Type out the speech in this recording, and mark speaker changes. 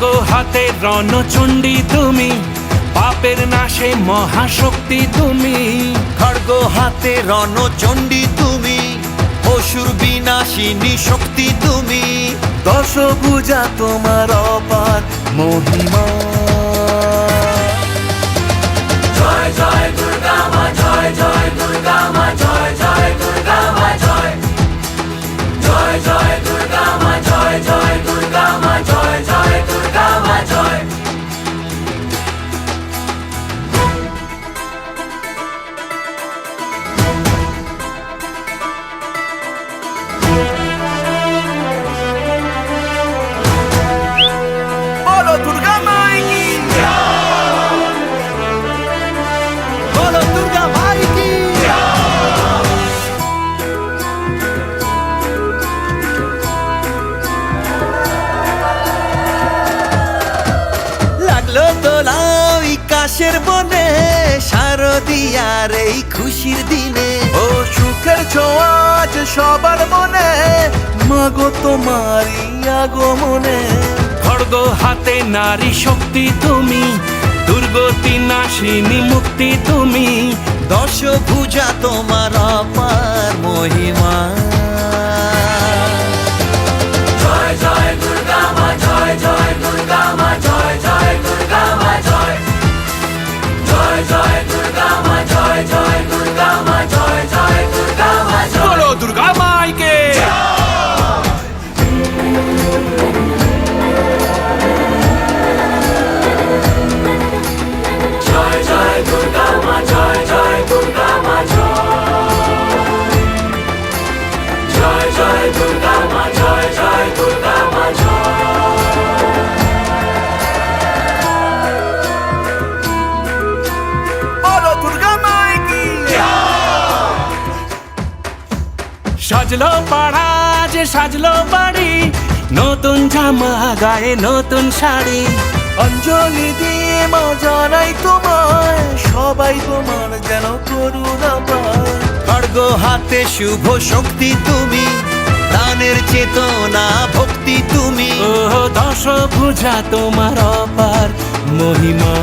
Speaker 1: খড়গ হাতে রণচণ্ডী তুমি, পাপের নাশে মহাশক্তি তুমি।
Speaker 2: খড়গ হাতে রণচণ্ডী তুমি, অসুর বিনাশিনী শক্তি তুমি।
Speaker 3: দশভুজা তোমার অপার মহিমা।
Speaker 2: জয় জয় দুর্গা মা, জয় জয় দুর্গা মা, জয় জয় দুর্গা মা, জয় জয় জয় দুর্গা মা, জয় জয় দুর্গা মা, জয় জয় দুর্গা মা, জয়।
Speaker 3: বলো দুর্গা মাই কি, বলো দুর্গা মাই কি।
Speaker 2: লাগলো দোলাই কাশের বনে, শারদিয়ার এই খুশির দিনে।
Speaker 3: ও সুখের ছোঁয়া আজ সবার মনে, মাগো তোমারই আগমনে।
Speaker 1: খড়গ হাতে নারী শক্তি তুমি, দুর্গতি নাশিনী মুক্তি তুমি।
Speaker 2: দশভুজা তোমার অপার মহিমা। জয় জয় দুর্গা মা, জয় জয় দুর্গা মা, জয় জয় দুর্গা মা, জয় জয় জয় দুর্গা মা, জয় জয় দুর্গা মা, জয় জয় দুর্গা মা, জয়।
Speaker 1: বলো দুর্গা মাইকে।
Speaker 2: জয় জয় দুর্গা মা, জয় জয় দুর্গা মা, জয় জয় দুর্গা মা, জয় জয় দুর্গা মা,
Speaker 3: বলো দুর্গা মাই কি।
Speaker 1: সাজলো পাড়া যে সাজলো বাড়ি, নতুন জামা গায়ে নতুন শাড়ি।
Speaker 3: অঞ্জলি দিয়ে মা জানাই তোমায়, সবাই তোমার যেন করুণা পায়।
Speaker 2: খড়গ হাতে শুভ শক্তি তুমি, দানের চেতনা ভক্তি তুমি।
Speaker 1: ও দশভুজা তোমার অপার মহিমা।